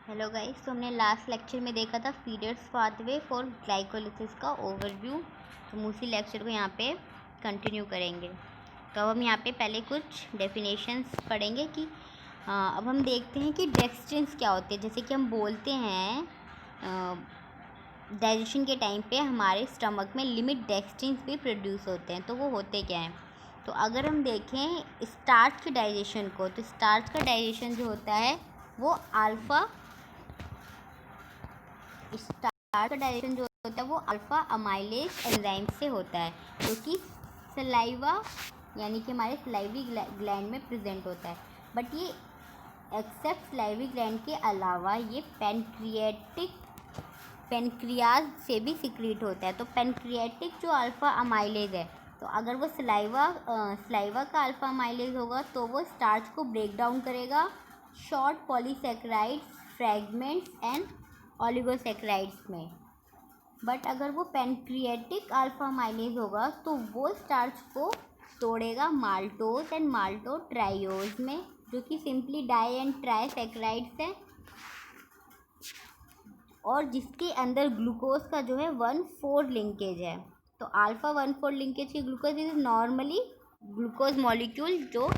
Hello guys, तो हमने last lecture में देखा था फीडर्स पाथवे फॉर ग्लाइकोलिसिस का ओवरव्यू। तो हम उसी लेक्चर को यहाँ पे कंटिन्यू करेंगे। तो अब हम यहाँ पे पहले कुछ डेफिनेशंस पढ़ेंगे कि अब हम देखते हैं कि डेक्स्ट्रिन्स क्या होते हैं। जैसे कि हम बोलते हैं डाइजेशन के टाइम पे हमारे स्टमक में लिमिट डेक्स्ट्रिन्स भी प्रोड्यूस होते हैं। तो वो होते क्या हैं? तो अगर हम देखें स्टार्च के डाइजेशन को, तो स्टार्च का डाइजेशन जो होता है वो स्टार्च का डाइजेशन जो होता है वो अल्फा अमाइलेज एंजाइम से होता है, जो कि सलाइवा यानी कि हमारे सलाइवरी ग्लैंड में प्रेजेंट होता है। बट ये एक्सेप्ट सलाइवरी ग्लैंड के अलावा ये पेनक्रियाज से भी सिक्रीट होता है। तो पेनक्रियाटिक जो अल्फा अमाइलेज है, तो अगर वो सलाइवा का अल्फा अमाइलेज होगा तो वो स्टार्च को ब्रेक डाउन करेगा short polysaccharides fragments and oligosaccharides में। बट अगर वो पेनक्रियाटिक अल्फा अमाइलेज होगा तो वो स्टार्च को तोड़ेगा माल्टोज एंड माल्टोट्राइयोज में, जो कि सिंपली डाई एंड ट्राइसेकेराइड्स है, और जिसके अंदर ग्लूकोज का जो है 1,4 लिंकेज है। तो अल्फा 1,4 लिंकेज की glucose is normally glucose molecule जो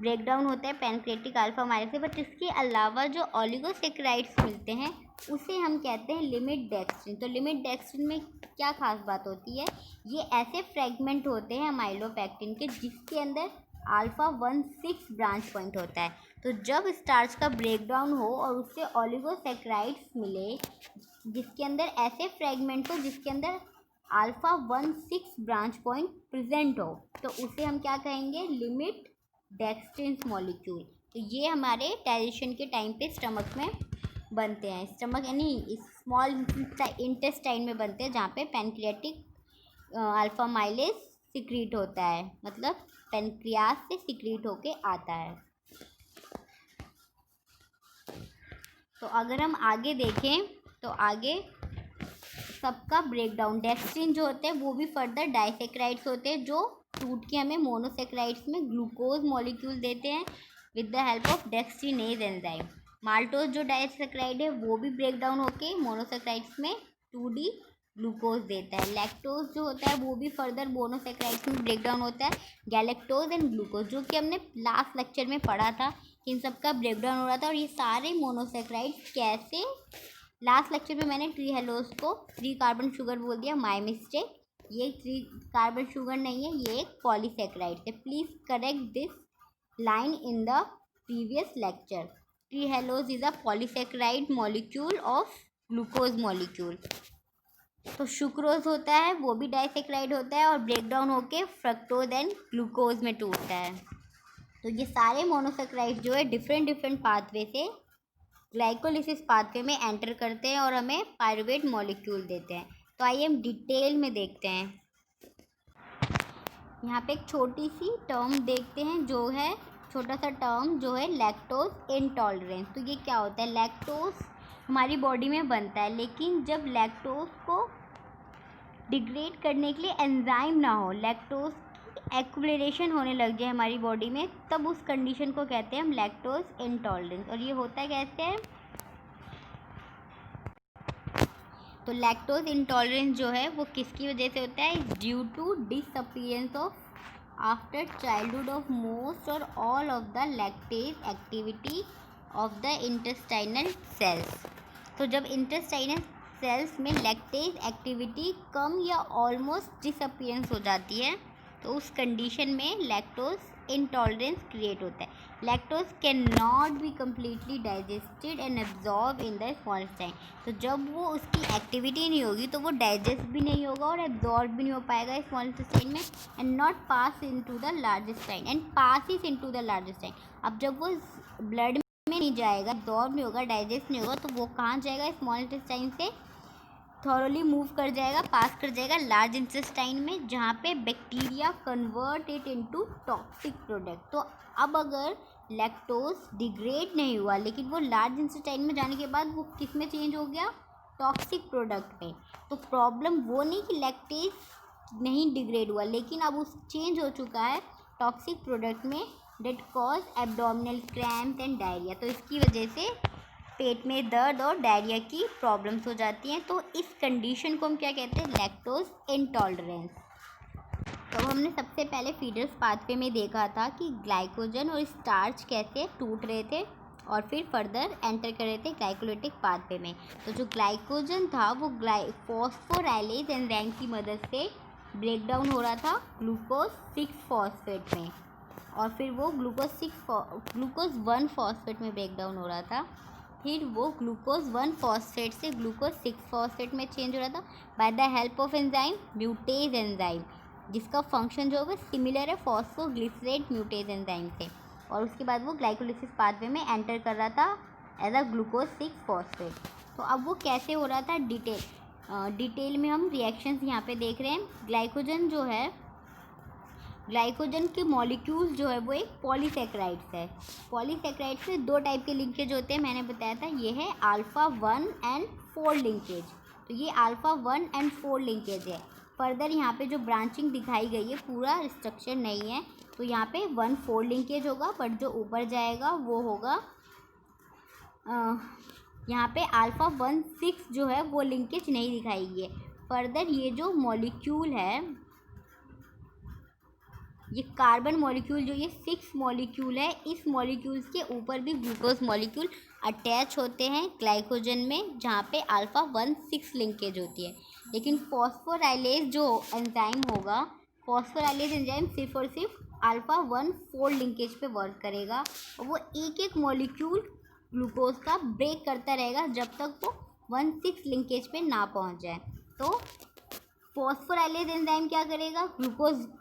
ब्रेक डाउन होता है पैनक्रियाटिक अल्फा अमाइलेज से। बट इसके अलावा जो ओलिगोसेकेराइड्स मिलते हैं उसे हम कहते हैं लिमिट डेक्स्ट्रिन। तो लिमिट डेक्स्ट्रिन में क्या खास बात होती है? ये ऐसे फ्रेगमेंट होते हैं अमाइलोपेक्टिन के जिसके अंदर अल्फा 1,6 ब्रांच पॉइंट होता है। तो जब स्टार्च का ब्रेक डाउन हो और उससे ओलिगोसेकेराइड्स मिले जिसके अंदर ऐसे फ्रेगमेंट हो जिसके अंदर अल्फा 1,6 ब्रांच पॉइंट प्रेजेंट हो, तो उसे हम क्या कहेंगे? Limit dextrins molecule. तो ये हमारे डाइजेशन के टाइम पे स्टमक में बनते हैं, स्टमक यानी स्मॉल इंटेस्टाइन में बनते हैं, जहाँ पे पैनक्रियाटिक अल्फा माइलेज सिक्रीट होता है, मतलब पेनक्रियास से सिक्रीट होके आता है। तो अगर हम आगे देखें तो आगे सबका ब्रेकडाउन डेक्स्ट्रिन जो होते हैं वो भी फर्दर डाइसेक्राइड्स होते हैं जो टूट के हमें मोनोसेक्राइड्स में ग्लूकोज मॉलिक्यूल देते हैं with the help of dextrinase enzyme. Maltose जो डाइसेक्राइड है वो भी ब्रेक डाउन होके मोनोसेक्राइड्स में 2D ग्लूकोज देता है। लैक्टोज जो होता है वो भी फर्दर मोनोसेक्राइड्स में ब्रेक डाउन होता है गैलेक्टोज एंड ग्लूकोज, जो कि हमने लास्ट लेक्चर में पढ़ा था कि इन सबका ब्रेक डाउन हो रहा था। और ये सारे मोनोसेक्राइड्स कैसे, लास्ट लेक्चर में मैंने ट्री हेलोस को 3 कार्बन शुगर बोल दिया, माय मिस्टेक। ये 3 कार्बन शुगर नहीं है, ये एक पॉलीसेक्राइड है। Please correct this line in the previous lecture. Tree Hallows is a polysaccharide molecule of glucose molecule. तो सुक्रोज होता है वो भी डाइसेक्राइड होता है और ब्रेक डाउन होके फ्रक्टोज एंड ग्लूकोज में टूटता है। तो ये सारे मोनोसेक्राइड जो है डिफरेंट पाथवे से ग्लाइकोलिसिस पाथवे में एंटर करते हैं और हमें पायरुवेट मॉलिक्यूल देते हैं। तो आइए हम डिटेल में देखते हैं। यहाँ पे एक छोटी सी टर्म देखते हैं, जो है छोटा सा टर्म जो है लैक्टोज इंटॉलरेंस। तो ये क्या होता है? लैक्टोज हमारी बॉडी में बनता है, लेकिन जब लैक्टोज को डिग्रेड करने के लिए एंजाइम ना हो, लैक्टोज एक्युमुलेशन होने लग जाए हमारी बॉडी में, तब उस कंडीशन को कहते हैं हम लैक्टोज इंटॉलरेंस। और ये होता कैसे है? तो लैक्टोज इंटॉलरेंस जो है वो किसकी वजह से होता है? Due to disappearance of after childhood of most or all of the lactase activity of the intestinal cells. तो जब इंटेस्टाइनल सेल्स में लैक्टेज एक्टिविटी कम या ऑलमोस्ट डिसअपीयरेंस हो जाती है, तो उस कंडीशन में लैक्टोज इंटॉलरेंस क्रिएट होता है। Lactose can not be completely digested and absorb in the small intestine. तो जब वो उसकी एक्टिविटी नहीं होगी तो वो डाइजेस्ट भी नहीं होगा और एब्जॉर्ब भी नहीं हो पाएगा स्मॉल इंटेस्टाइन में, and not pass into the large intestine and passes into the large intestine. अब जब वो ब्लड में नहीं जाएगा, एब्जॉर्ब नहीं होगा, डाइजेस्ट नहीं होगा, तो वो कहाँ जाएगा? स्मॉल इंटेस्टाइन से थॉरली मूव कर जाएगा, पास कर जाएगा लार्ज इंटेस्टाइन में, जहाँ पे bacteria convert it into toxic product. तो अब अगर लैक्टोज डिग्रेड नहीं हुआ लेकिन वो लार्ज इंटेस्टाइन में जाने के बाद वो किस में चेंज हो गया? टॉक्सिक प्रोडक्ट में। तो प्रॉब्लम वो नहीं कि लैक्टेज नहीं डिग्रेड हुआ, लेकिन अब उस चेंज हो चुका है टॉक्सिक प्रोडक्ट में, that cause abdominal cramp and diarrhoea. तो इसकी वजह से पेट में दर्द और डायरिया की प्रॉब्लम्स हो जाती हैं। तो इस कंडीशन को हम क्या कहते हैं? Lactose intolerance. तो हमने सबसे पहले फीडर्स पाथवे में देखा था कि ग्लाइकोजन और स्टार्च कैसे टूट रहे थे और फिर फर्दर एंटर कर रहे थे ग्लाइकोलिटिक पाथवे में। तो जो ग्लाइकोजन था वो फॉस्फोराइलेज एंजाइम की मदद से ब्रेक डाउन हो रहा था ग्लूकोज 6 फॉस्फेट में, और फिर वो ग्लूकोज 1 फॉस्फेट में ब्रेक डाउन हो रहा था। फिर वो ग्लूकोज 1 फॉस्फेट से ग्लूकोज 6 फॉस्फेट में चेंज हो रहा था by the help of enzyme म्यूटेज enzyme, जिसका फंक्शन जो है वो सिमिलर है फॉस्फोग्लिसरेट म्यूटेज एंजाइम से। और उसके बाद वो ग्लाइकोलिसिस पाथवे में एंटर कर रहा था एज अ ग्लूकोज 6 फॉस्फेट। तो अब वो कैसे हो रहा था डिटेल में हम रिएक्शंस यहाँ पे देख रहे हैं। ग्लाइकोजन के मॉलिक्यूल जो है वो एक पॉलीसेक्राइड्स है। पॉलीसेक्राइड्स में 2 टाइप के लिंकेज होते हैं, मैंने बताया था। ये है अल्फ़ा 1 एंड 4 लिंकेज। तो ये अल्फ़ा 1 एंड 4 लिंकेज है। फर्दर यहाँ पे जो ब्रांचिंग दिखाई गई है पूरा स्ट्रक्चर नहीं है, तो यहाँ पे 1-4 लिंकेज होगा, बट जो ऊपर जाएगा वो होगा यहाँ पे अल्फ़ा 1-6 जो है वो लिंकेज नहीं दिखाई गई है। फर्दर ये जो मॉलिक्यूल है, ये कार्बन मॉलिक्यूल जो ये 6 मॉलिक्यूल है, इस मॉलिक्यूल्स के ऊपर भी ग्लूकोज मॉलिक्यूल अटैच होते हैं ग्लाइकोजन में, जहाँ पे अल्फ़ा 1-6 लिंकेज होती है। लेकिन फॉस्फोराइलेज जो एंजाइम होगा, फॉस्फोराइलेज एंजाइम सिर्फ और सिर्फ अल्फ़ा 1-4 लिंकेज पे वर्क करेगा, और वो एक एक मॉलिक्यूल ग्लूकोज का ब्रेक करता रहेगा जब तक वो 1-6 लिंकेज पे ना पहुँच जाए। तो फॉस्फोराइलेज एंजाइम क्या करेगा?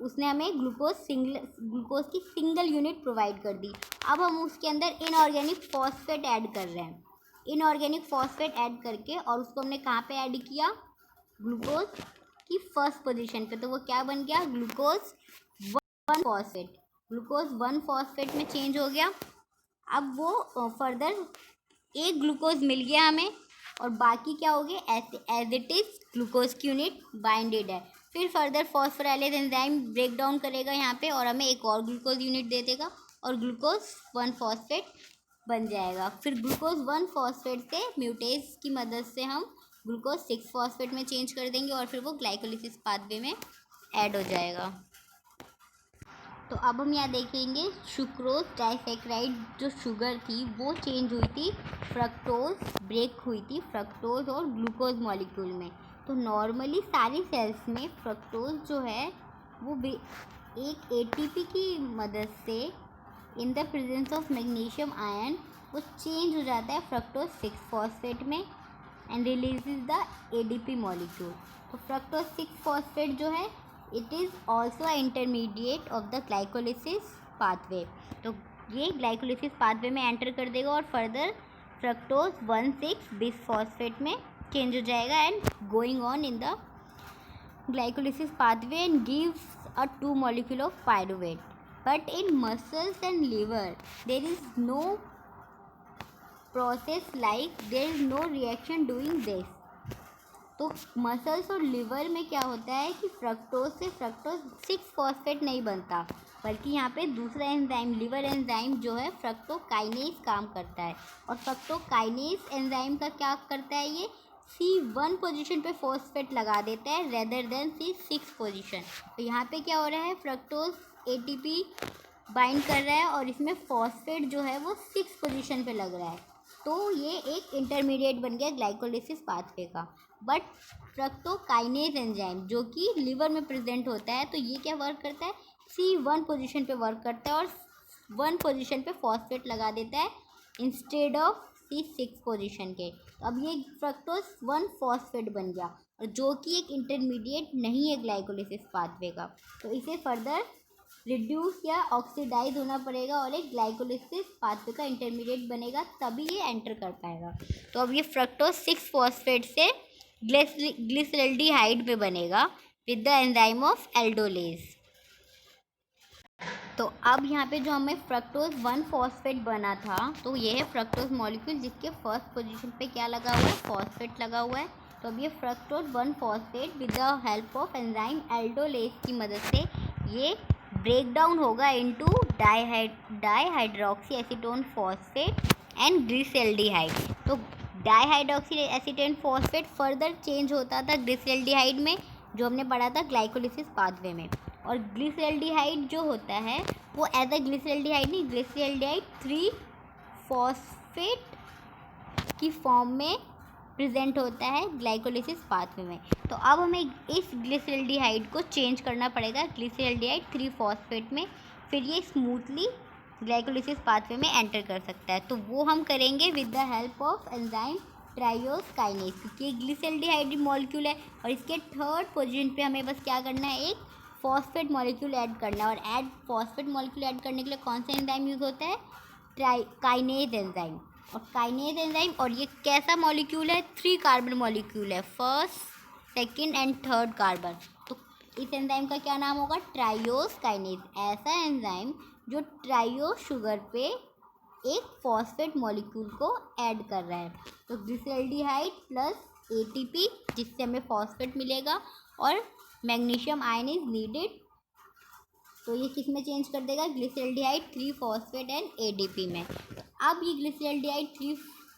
उसने हमें ग्लूकोज की सिंगल यूनिट प्रोवाइड कर दी। अब हम उसके अंदर इनऑर्गेनिक फॉस्फेट ऐड कर रहे हैं। इनऑर्गेनिक फॉस्फेट ऐड करके, और उसको हमने कहाँ पे ऐड किया? ग्लूकोज की फर्स्ट पोजीशन पे। तो वो क्या बन गया? Glucose 1 phosphate. ग्लूकोज 1 फॉस्फेट में चेंज हो गया। अब वो फर्दर एक ग्लूकोज मिल गया हमें, और बाकी क्या हो गए? एज इट इज़ ग्लूकोज की यूनिट बाइंडेड है। फिर further phosphorylase enzyme break down करेगा यहाँ पे, और हमें एक और ग्लूकोज यूनिट दे देगा, और ग्लूकोज 1 फॉस्फेट बन जाएगा। फिर ग्लूकोज 1 फॉस्फेट से म्यूटेज की मदद से हम ग्लूकोज 6 फॉस्फेट में चेंज कर देंगे, और फिर वो ग्लाइकोलिसिस पाथवे में ऐड हो जाएगा। तो अब हम यहाँ देखेंगे सुक्रोज डाइसैकराइड जो शुगर थी वो चेंज हुई थी, फ्रक्टोज ब्रेक हुई थी फ्रक्टोज और ग्लूकोज मॉलिक्यूल में। तो नॉर्मली सारी सेल्स में फ्रक्टोज जो है वो एक एटीपी की मदद से in the presence of magnesium ion वो चेंज हो जाता है फ्रक्टोज 6 फॉस्फेट में and releases the ADP molecule. तो फ्रक्टोज 6 फॉस्फेट जो है it is also intermediate of the glycolysis pathway. तो ये ग्लाइकोलिसिस पाथवे में एंटर कर देगा, और फर्दर फ्रक्टोज 1,6 बिस फॉस्फेट में चेंज हो जाएगा and going on in the glycolysis pathway and gives a 2 molecule of pyruvate. But in muscles and liver there is no process like there is no reaction doing this. तो muscles और liver में क्या होता है कि fructose से fructose 6 phosphate नहीं बनता, बल्कि यहाँ पे दूसरा एंजाइम लिवर एंजाइम जो है फ्रक्टोकाइनेज काम करता है। और फ्रक्टोकाइनेज एंजाइम का क्या करता है? ये C1 पोजीशन पे फॉस्फेट लगा देता है रेदर देन C6 पोजीशन। तो यहाँ पे क्या हो रहा है? फ्रक्टोज ATP बाइंड कर रहा है, और इसमें फॉस्फेट जो है वो 6 पोजीशन पे लग रहा है। तो ये एक इंटरमीडिएट बन गया ग्लाइकोलिसिस पाथवे का। बट फ्रक्टोकाइनेज एंजाइम जो कि लिवर में प्रेजेंट होता है, तो ये क्या वर्क करता है? C1 पोजीशन पे वर्क करता है और 1 पोजीशन पे फॉस्फेट लगा देता है इंस्टेड ऑफ C6 पोजीशन के। तो अब ये फ्रक्टोज 1 फॉस्फेट बन गया, और जो कि एक इंटरमीडिएट नहीं है ग्लाइकोलिसिस पाथवे का। तो इसे फर्दर रिड्यूस या ऑक्सीडाइज होना पड़ेगा, और एक ग्लाइकोलिसिस पाथवे का इंटरमीडिएट बनेगा, तभी ये एंटर कर पाएगा। तो अब ये फ्रक्टोज 6 फॉस्फेट से ग्लिसरल्डिहाइड पे बनेगा with the enzyme of aldolase. तो अब यहाँ पे जो हमें फ्रक्टोज 1 फॉस्फेट बना था, तो ये है फ्रक्टोज मॉलिक्यूल जिसके फर्स्ट पोजीशन पे क्या लगा हुआ है? फॉस्फेट लगा हुआ है। तो अब ये fructose 1 phosphate with the help of enzyme aldolase की मदद से ये ब्रेक डाउन होगा into dihydroxy acetone phosphate and glyceraldehyde. तो dihydroxy acetate phosphate further change होता था ग्लिसरॉल्डिहाइड में, जो हमने पढ़ा था ग्लाइकोलिसिस पाथवे में। और ग्लिसरॉल्डिहाइड जो होता है वो एज अ ग्लिसरॉल्डिहाइड नहीं, ग्लिसरॉल्डिहाइड 3 फॉस्फेट की फॉर्म में प्रेजेंट होता है ग्लाइकोलिसिस पाथवे में। तो अब हमें इस ग्लिसरॉल्डिहाइड को चेंज करना पड़ेगा ग्लिसरॉल्डिहाइड 3 फॉस्फेट में, फिर ये स्मूथली ग्लाइकोलिसिस पाथवे में एंटर कर सकता है। तो वो हम करेंगे with the help of enzyme triose kinase, क्योंकि ग्लिसरॉल्डिहाइड मॉलिक्यूल है और इसके थर्ड पोजीशन पे हमें बस क्या करना है, एक फॉस्फेट मॉलिक्यूल ऐड करना है। और फॉस्फेट मॉलिक्यूल ऐड करने के लिए कौन सा एंजाइम यूज़ होता है, काइनेज एंजाइम। और काइनेज एंजाइम, और ये कैसा मॉलिक्यूल है, 3 कार्बन मॉलिक्यूल है, first, second and third carbon. तो इस एंजाइम का क्या नाम होगा, ट्राइयोस काइनेज। ऐसा एंजाइम जो ट्राइयोस शुगर पे एक फॉस्फेट मॉलिक्यूल को ऐड कर रहा है। तो ग्लिसरॉल्डिहाइड प्लस एटीपी, जिससे हमें फॉस्फेट मिलेगा, और मैग्नीशियम आयन इज नीडेड। तो ये किस में चेंज कर देगा, ग्लिसरॉल्डिहाइड 3 फॉस्फेट एंड एडीपी में। अब ये ग्लिसरॉल्डिहाइड 3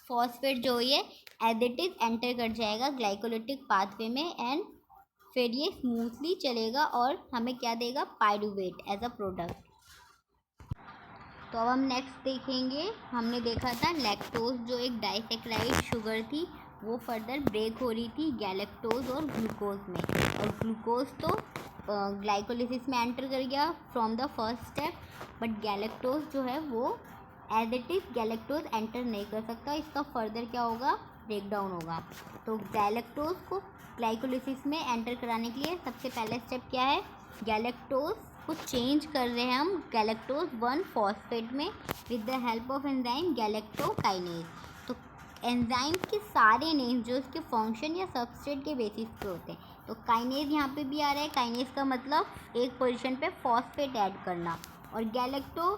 फॉस्फेट जो ये एज इट इज एंटर कर जाएगा ग्लाइकोलिटिक पाथवे में, एंड फिर ये स्मूथली चलेगा और हमें क्या देगा, पाइरूवेट एज अ प्रोडक्ट। तो अब हम नेक्स्ट देखेंगे, हमने देखा था लैक्टोज जो एक डाइसेक्राइड शुगर थी वो फर्दर ब्रेक हो रही थी गैलेक्टोज और ग्लूकोज में। और ग्लूकोज तो ग्लाइकोलिसिस में एंटर कर गया from the first step, but galactose जो है वो as it is galactose enter नहीं कर सकता, इसका फर्दर क्या होगा, ब्रेक डाउन होगा। तो गैलेक्टोज को ग्लाइकोलिसिस में एंटर कराने के लिए सबसे पहला स्टेप क्या है, गैलेक्टोज को चेंज कर रहे हैं हम गैलेक्टोज 1 फॉस्फेट में with the help of enzyme galactokinase. तो एंजाइम के सारे नेम जो इसके फंक्शन या सबस्ट्रेट के बेसिस पे होते हैं, तो काइनेज यहाँ पे भी आ रहा है। काइनेज का मतलब एक पोजीशन पे फॉस्फेट ऐड करना, और गैलेक्टो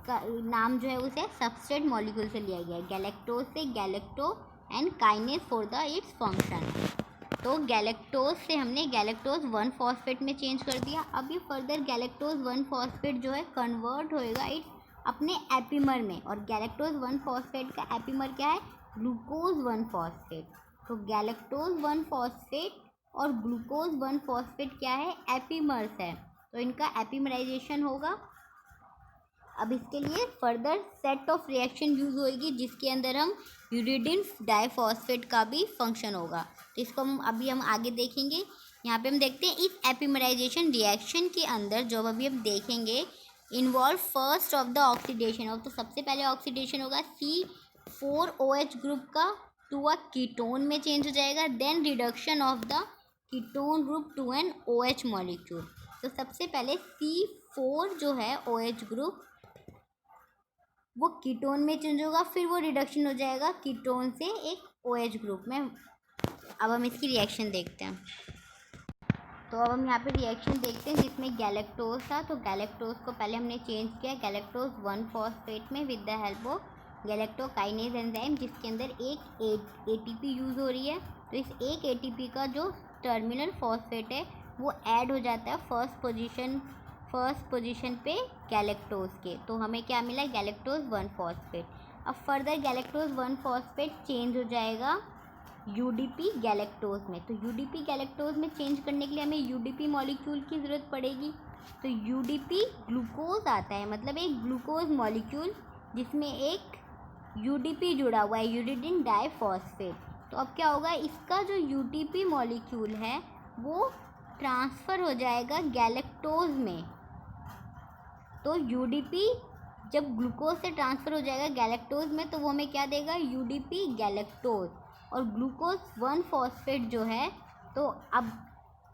का नाम जो है उसे सबस्ट्रेट मॉलिक्यूल से लिया गया है, गैलेक्टोज से galacto and kinase for the its function. तो गैलेक्टोज से हमने गैलेक्टोज 1 फॉस्फेट में चेंज कर दिया। अब ये फर्दर गैलेक्टोज 1 फॉस्फेट जो है कन्वर्ट होएगा इट्स अपने एपीमर में, और गैलेक्टोज 1 फॉस्फेट का एपीमर क्या है, ग्लूकोज 1 फॉस्फेट। तो गैलेक्टोज 1 फॉस्फेट और ग्लूकोज 1 फॉस्फेट क्या है, एपीमर्स है, तो इनका एपीमराइजेशन होगा। अब इसके लिए further set of reaction use होगी जिसके अंदर हम यूरिडिन डाइफॉस्फेट का भी फंक्शन होगा। तो इसको हम आगे देखेंगे। यहाँ पे हम देखते हैं इस एपिमराइजेशन रिएक्शन के अंदर जो अभी हम देखेंगे involve first of the oxidation of, तो सबसे पहले ऑक्सीडेशन होगा C4OH ग्रुप का टू अ कीटोन में चेंज हो जाएगा, then reduction of the ketone group to an OH molecule. तो सबसे पहले C4 जो है OH ग्रुप वो कीटोन में चेंज होगा, फिर वो रिडक्शन हो जाएगा कीटोन से एक OH ग्रुप में। अब हम इसकी रिएक्शन देखते हैं। तो अब हम यहाँ पे रिएक्शन देखते हैं जिसमें गैलेक्टोज था। तो गैलेक्टोज को पहले हमने चेंज किया गैलेक्टोज 1 फॉस्फेट में with the help of galactokinase enzyme, जिसके अंदर एक ATP यूज़ हो रही है। तो इस एक ATP का जो टर्मिनल फॉस्फेट है वो ऐड हो जाता है फर्स्ट पोजीशन पे गैलेक्टोज के। तो हमें क्या मिला, गैलेक्टोज 1 फॉस्फेट। अब फर्दर गैलेक्टोज 1 फॉस्फेट चेंज हो जाएगा UDP गैलेक्टोज में। तो UDP गैलेक्टोज में चेंज करने के लिए हमें UDP मॉलिक्यूल की ज़रूरत पड़ेगी। तो UDP ग्लूकोज आता है, मतलब एक ग्लूकोज मॉलिक्यूल जिसमें एक UDP जुड़ा हुआ है, यूरिडिन डाइफॉस्फेट। तो अब क्या होगा, इसका जो UDP मॉलिक्यूल है वो ट्रांसफ़र हो जाएगा गैलेक्टोज में। तो UDP जब ग्लूकोज से ट्रांसफ़र हो जाएगा गैलेक्टोज में तो वो हमें क्या देगा, UDP गैलेक्टोज। और ग्लूकोज 1 फॉस्फेट जो है, तो अब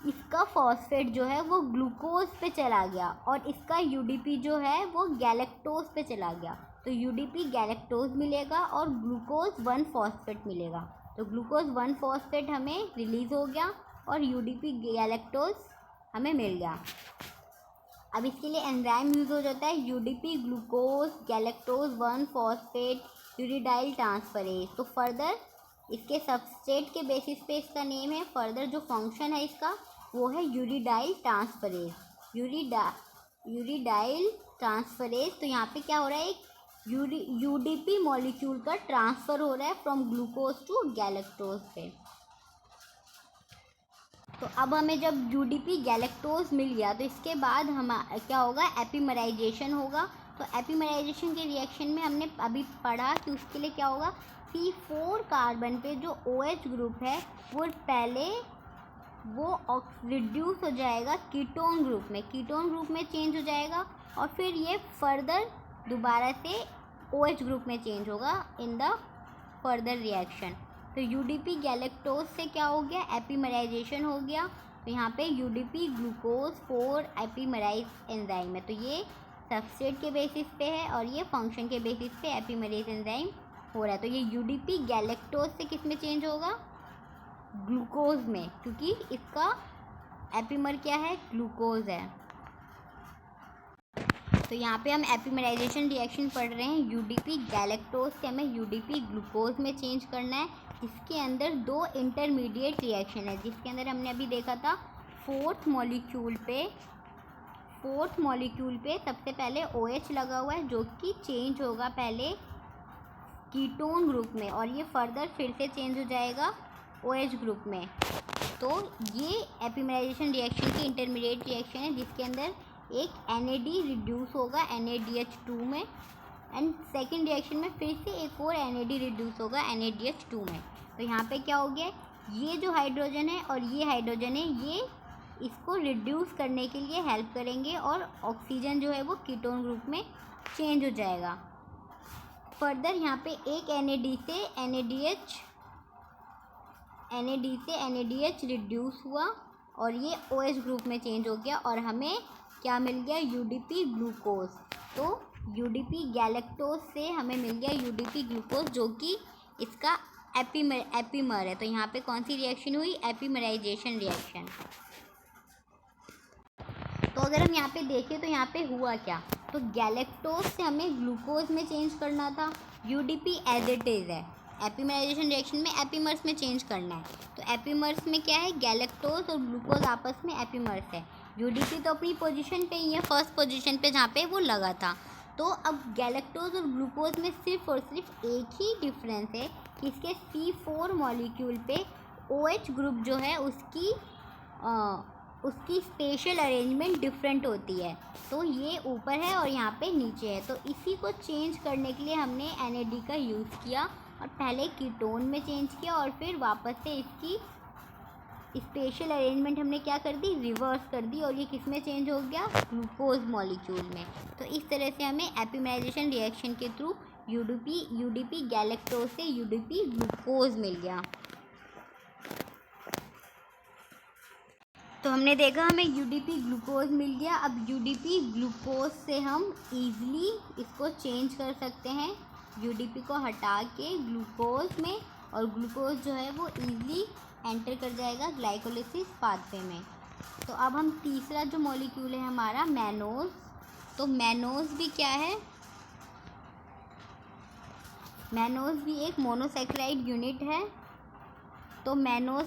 इसका फॉस्फेट जो है वो ग्लूकोज पे चला गया और इसका UDP जो है वो गैलेक्टोज पे चला गया। तो UDP गैलेक्टोज मिलेगा और ग्लूकोज 1 फॉस्फेट मिलेगा। तो ग्लूकोज 1 फॉस्फेट हमें रिलीज़ हो गया और UDP गैलेक्टोज हमें मिल गया। अब इसके लिए एंजाइम यूज़ हो जाता है UDP glucose galactose 1 phosphate uridyl transferase. तो फर्दर इसके सबस्ट्रेट के बेसिस पे इसका नेम है, फर्दर जो फंक्शन है इसका वो है यूरिडाइल ट्रांसफरेज। यूरिडाइल ट्रांसफरेज। तो यहाँ पे क्या हो रहा है, एक यूडीपी मॉलिक्यूल का ट्रांसफ़र हो रहा है फ्रॉम ग्लूकोज टू गैलेक्टोज पे। तो अब हमें जब यूडीपी गैलेक्टोज मिल गया तो इसके बाद हम क्या होगा, एपिमराइजेशन होगा। तो एपिमराइजेशन के रिएक्शन में हमने अभी पढ़ा कि उसके लिए क्या होगा, C4 कार्बन पे जो OH ग्रुप है वो पहले वो रिड्यूस हो जाएगा कीटोन ग्रुप में, कीटोन ग्रुप में चेंज हो जाएगा और फिर ये फर्दर दोबारा से OH ग्रुप में चेंज होगा इन द फर्दर रिएक्शन। तो यूडीपी गैलेक्टोज से क्या हो गया, एपिमराइजेशन हो गया। तो यहाँ पे यूडीपी ग्लूकोज 4 एपिमराइज एंजाइम है। तो ये सबस्ट्रेट के बेसिस पे है और ये फंक्शन के बेसिस पे एपिमराइज एंजाइम हो रहा है। तो ये यूडीपी गैलेक्टोज से किस में चेंज होगा, ग्लूकोज में, क्योंकि इसका एपिमर क्या है, ग्लूकोज है। तो यहाँ पे हम एपिमराइजेशन रिएक्शन पढ़ रहे हैं। यूडीपी गैलेक्टोज से हमें यूडीपी ग्लूकोज में चेंज करना है। इसके अंदर दो इंटरमीडिएट रिएक्शन है, जिसके अंदर हमने अभी देखा था फोर्थ मॉलिक्यूल पे सबसे पहले OH लगा हुआ है जो कि चेंज होगा पहले कीटोन ग्रुप में और ये फर्दर फिर से चेंज हो जाएगा OH ग्रुप में। तो ये एपिमराइजेशन रिएक्शन की इंटरमीडिएट रिएक्शन है, जिसके अंदर एक NAD रिड्यूस होगा NADH2 में एंड सेकेंड रिएक्शन में फिर से एक और NAD रिड्यूस होगा NADH2 में। तो यहाँ पे क्या हो गया, ये जो हाइड्रोजन है और ये हाइड्रोजन है, ये इसको रिड्यूस करने के लिए हेल्प करेंगे और ऑक्सीजन जो है वो कीटोन ग्रुप में चेंज हो जाएगा। फर्दर यहाँ पे एक NAD से NADH रिड्यूस हुआ और ये OH ग्रुप में चेंज हो गया और हमें क्या मिल गया, यूडीपी ग्लूकोज। तो यूडीपी गैलेक्टोज से हमें मिल गया यूडीपी ग्लूकोज जो कि इसका एपिमर है। तो यहाँ पे कौन सी रिएक्शन हुई, एपिमराइजेशन रिएक्शन। तो अगर हम यहाँ पे देखें तो यहाँ पे हुआ क्या, तो गैलेक्टोज से हमें ग्लूकोज में चेंज करना था, यूडीपी एज इट इज़ है। एपिमराइजेशन रिएक्शन में एपिमर्स में चेंज करना है। तो एपिमर्स में क्या है, गैलेक्टोज और ग्लूकोज आपस में एपिमर्स है। यूडीपी तो अपनी पोजीशन पे ही है, फर्स्ट पोजीशन पे जहाँ पे वो लगा था। तो अब गैलेक्टोज और ग्लूकोज में सिर्फ और सिर्फ एक ही डिफरेंस है कि इसके C4 मॉलिक्यूल पे OH ग्रुप जो है उसकी स्पेशल अरेंजमेंट डिफरेंट होती है। तो ये ऊपर है और यहाँ पे नीचे है। तो इसी को चेंज करने के लिए हमने NAD का यूज़ किया और पहले कीटोन में चेंज किया और फिर वापस से इसकी स्पेशल अरेंजमेंट हमने क्या कर दी, रिवर्स कर दी और ये किस में चेंज हो गया, ग्लूकोज मॉलिक्यूल में। तो इस तरह से हमें एपिमराइजेशन रिएक्शन के थ्रू यूडीपी गैलेक्टोज से यूडीपी ग्लूकोज मिल गया। तो हमने देखा हमें यूडीपी ग्लूकोज मिल गया। अब यूडीपी ग्लूकोज से हम इजीली इसको चेंज कर सकते हैं, यूडीपी को हटा के ग्लूकोज में, और ग्लूकोज जो है वो इजीली एंटर कर जाएगा ग्लाइकोलिसिस पाथवे में। तो अब हम तीसरा जो मॉलिक्यूल है हमारा मैनोज। तो मैनोज भी क्या है, मैनोज भी एक मोनोसेक्राइड यूनिट है। तो मैनोज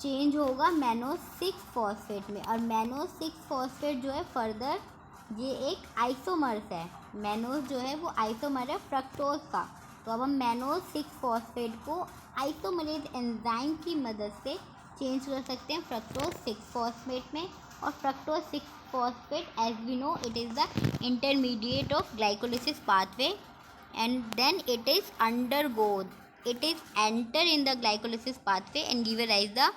चेंज होगा मैनोज 6 फॉस्फेट में और मैनोज 6 फॉस्फेट जो है फर्दर ये एक आइसोमर्स है। मैनोज जो है वो आइसोमर है फ्रक्टोज का। तो अब हम मैनोज 6 फॉस्फेट को आइसोमरेज एंजाइम की मदद से चेंज कर सकते हैं फ्रक्टोज 6 फॉस्फेट में। और fructose 6 phosphate as we know it is the intermediate of glycolysis pathway and then it is enter in the glycolysis pathway and give rise the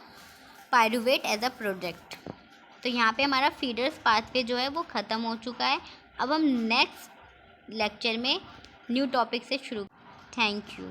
pyruvate as a product। तो यहाँ पे हमारा feeders pathway जो है वो ख़त्म हो चुका है। अब हम नेक्स्ट लेक्चर में न्यू टॉपिक से शुरू। Thank you.